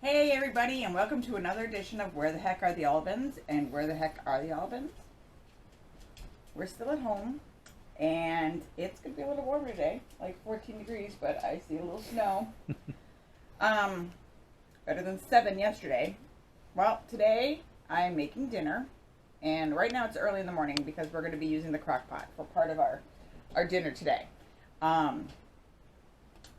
Hey everybody, and welcome to another edition of Where the Heck Are the Albans? And where the heck are the Albans? We're still at home, and it's going to be a little warmer today, like 14 degrees, but I see a little snow. Better than 7 yesterday. Well, today I'm making dinner, and right now it's early in the morning because we're going to be using the crock pot for part of our dinner today.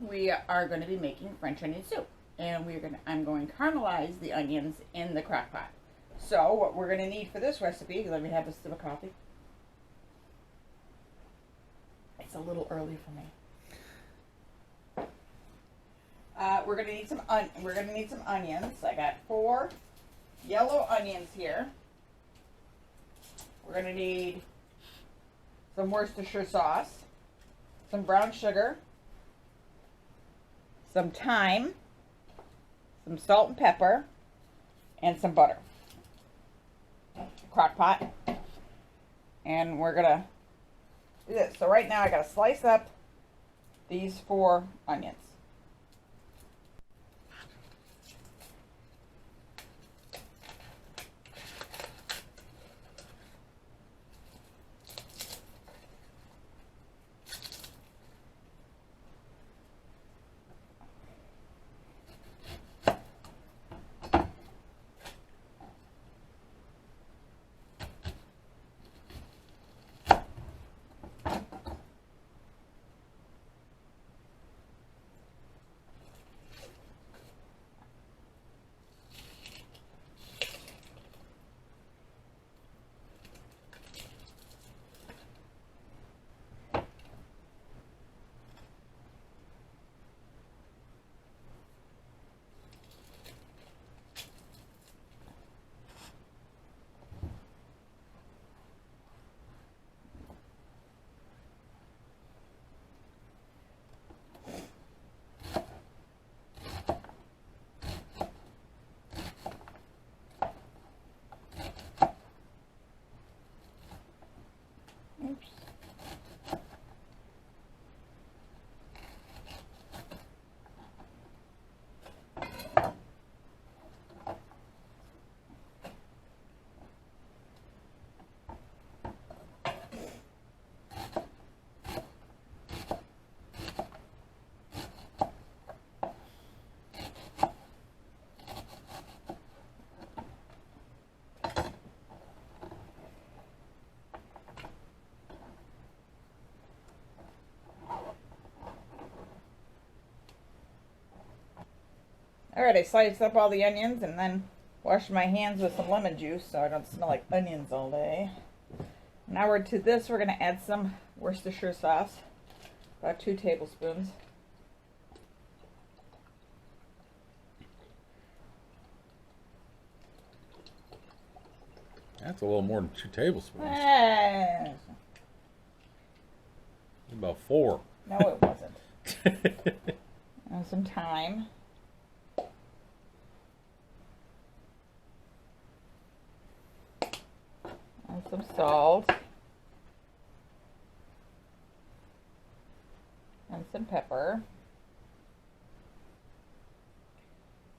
We are going to be making French onion soup. And I'm going to caramelize the onions in the crock pot. So what we're going to need for this recipe, let me have a sip of coffee. It's a little early for me. We're going to need some onions. I got 4 yellow onions here. We're going to need some Worcestershire sauce, some brown sugar, some thyme, some salt and pepper, and some butter. Crock pot. And we're gonna do this. So right now I gotta slice up these 4 onions. Oops. Alright, I sliced up all the onions and then washed my hands with some lemon juice so I don't smell like onions all day. Now we're going to add some Worcestershire sauce, about 2 tablespoons. That's a little more than 2 tablespoons. About 4. No, it wasn't. And some thyme. And some salt. And some pepper.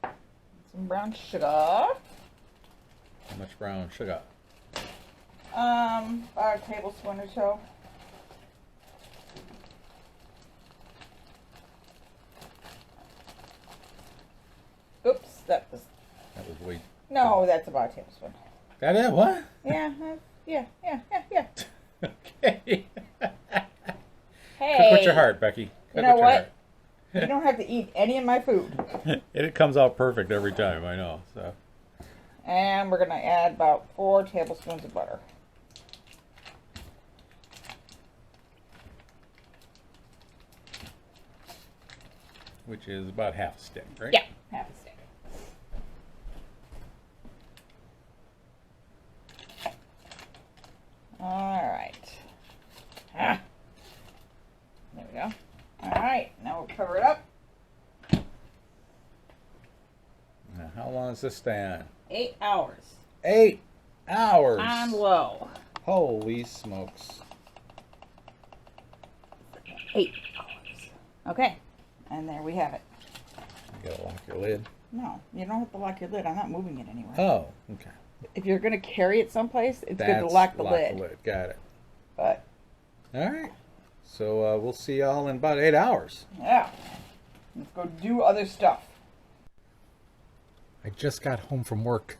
And some brown sugar. How much brown sugar? About a tablespoon or so. Oops, that was way. No, that's about a tablespoon. That it? What? Yeah. Okay. Hey. Cook with your heart, Becky. You know what? You don't have to eat any of my food. And it comes out perfect every time, I know. So. And we're going to add about 4 tablespoons of butter. Which is about half a stick, right? Yeah, half a stick. Alright. There we go. Alright, now we'll cover it up. Now, how long does this stay on? 8 hours. 8 hours. On low. Holy smokes. 8 hours. Okay, and there we have it. You gotta lock your lid. No, you don't have to lock your lid. I'm not moving it anywhere. Oh, okay. If you're going to carry it someplace, it's good to That's lock the lid. Got it. But, All right. So we'll see y'all in about 8 hours. yeah. Let's go do other stuff. I just got home from work,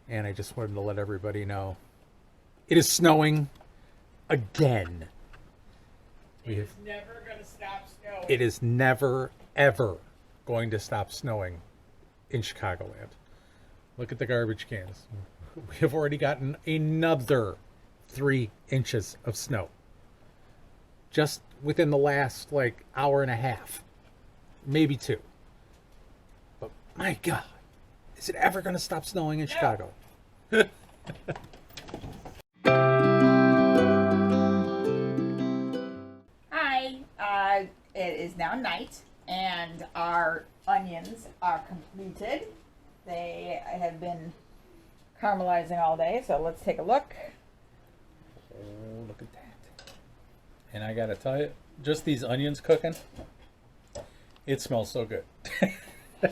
and I just wanted to let everybody know it is snowing again. It's never going to stop snowing. It is never, ever going to stop snowing in Chicagoland. Look at the garbage cans. We have already gotten another 3 inches of snow. Just within the last, hour and a half. Maybe 2. But, my God, is it ever going to stop snowing in Chicago? Hi. It is now night, and our onions are completed. They have been caramelizing all day, so let's take a look. Oh, look at that. And I gotta tell you, just these onions cooking, it smells so good.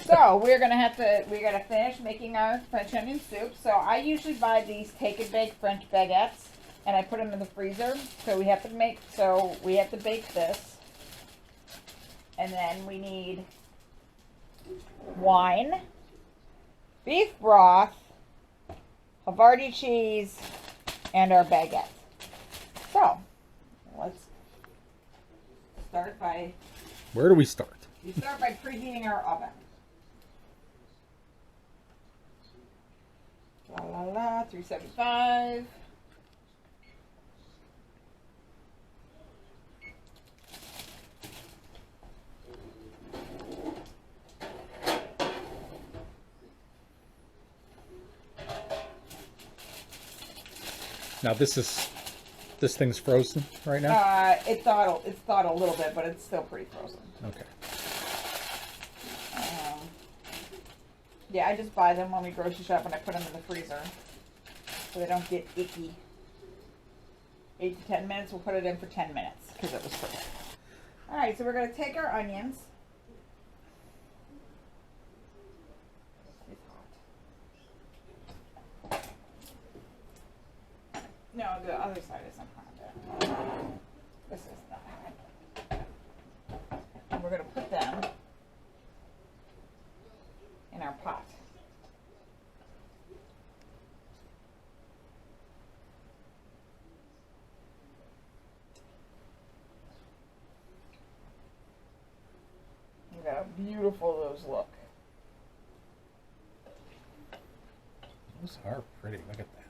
So we gotta finish making our French onion soup. So I usually buy these take and bake French baguettes, and I put them in the freezer. So we have to bake this, and then we need wine, beef broth, Havarti cheese, and our baguette. So let's start by. Where do we start? You start by preheating our oven. La la la, 375. Now this thing's frozen right now? It's thawed a little bit, but it's still pretty frozen. Okay. Yeah, I just buy them when we grocery shop and I put them in the freezer so they don't get icky. 8 to 10 minutes. We'll put it in for 10 minutes because it was frozen. All right, so we're going to take our onions. It's hot. No, the other side isn't hot. This is not hot. And we're going to put them in our pot. Look how beautiful those look. Those are pretty. Look at that.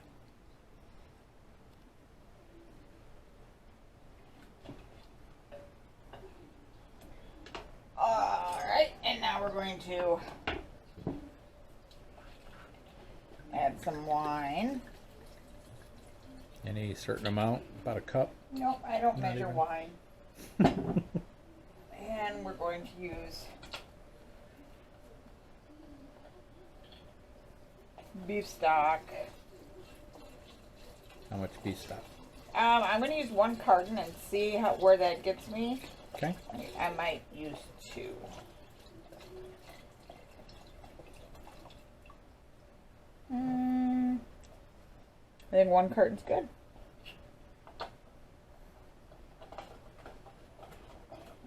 Alright, and now we're going to add some wine. Any certain amount? About a cup? Nope, I don't Not measure even. wine. And we're going to use beef stock. How much beef stock? I'm going to use 1 carton and see where that gets me. Okay. I might use 2. I think 1 carton's good.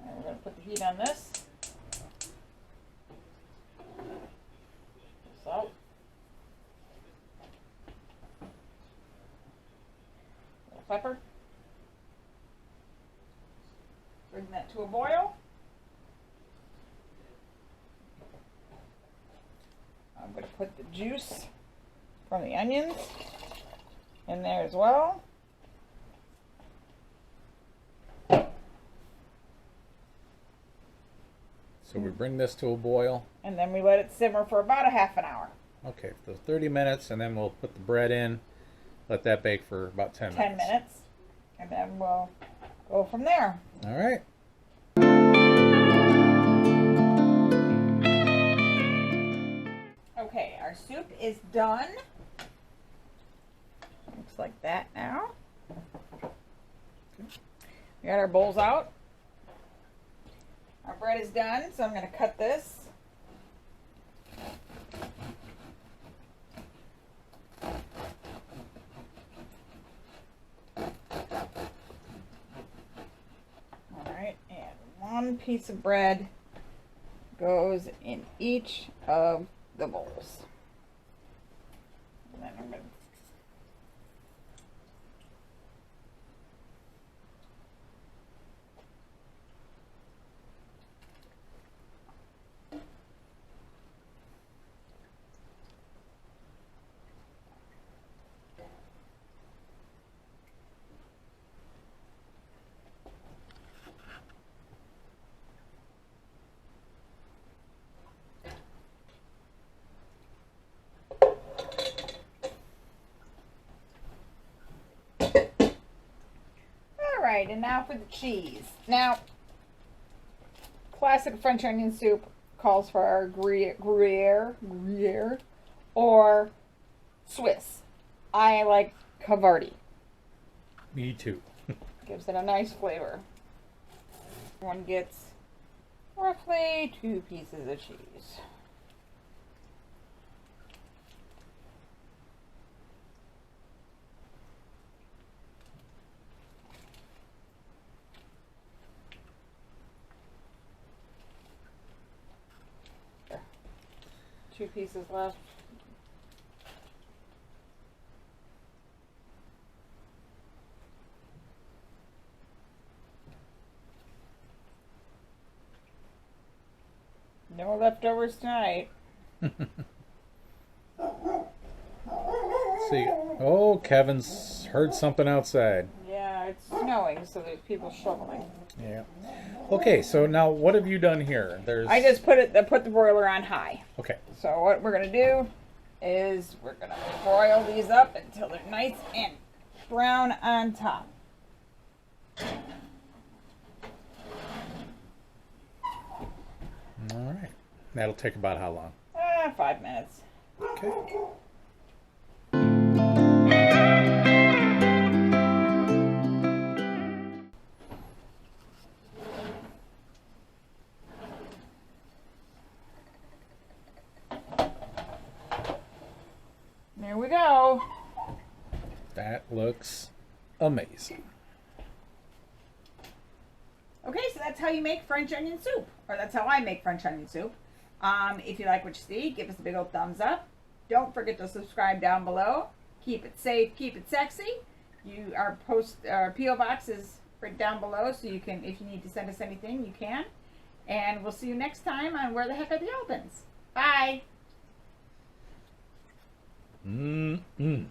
And we're going to put the heat on this. Salt. Little pepper. Bring that to a boil. I'm going to put the juice from the onions in there as well. So we bring this to a boil. And then we let it simmer for about a half an hour. Okay, so 30 minutes, and then we'll put the bread in. Let that bake for about 10 minutes. 10 minutes. And then we'll go from there. All right. Okay, our soup is done. Looks like that now. We got our bowls out. Our bread is done, so I'm going to cut this piece of bread goes in each of the bowls. And then I'm gonna Alright, and now for the cheese. Now, classic French onion soup calls for our Gruyere, or Swiss. I like Havarti. Me too. Gives it a nice flavor. One gets roughly 2 pieces of cheese. There. 2 pieces left. No leftovers tonight. See, oh, Kevin's heard something outside. Yeah, it's snowing, so there's people shoveling. Yeah. Okay, so now what have you done here? There's. I just put the broiler on high. Okay. So what we're gonna do is we're gonna broil these up until they're nice and brown on top. All right. That'll take about how long? 5 minutes. Okay. There we go. That looks amazing. Okay, so that's how you make French onion soup, or that's how I make French onion soup. If you like what you see, give us a big old thumbs up. Don't forget to subscribe down below. Keep it safe, keep it sexy. Our PO box is right down below, so you can, if you need to send us anything, you can. And we'll see you next time on Where the Heck Are the Albans. Bye. Mm-mm.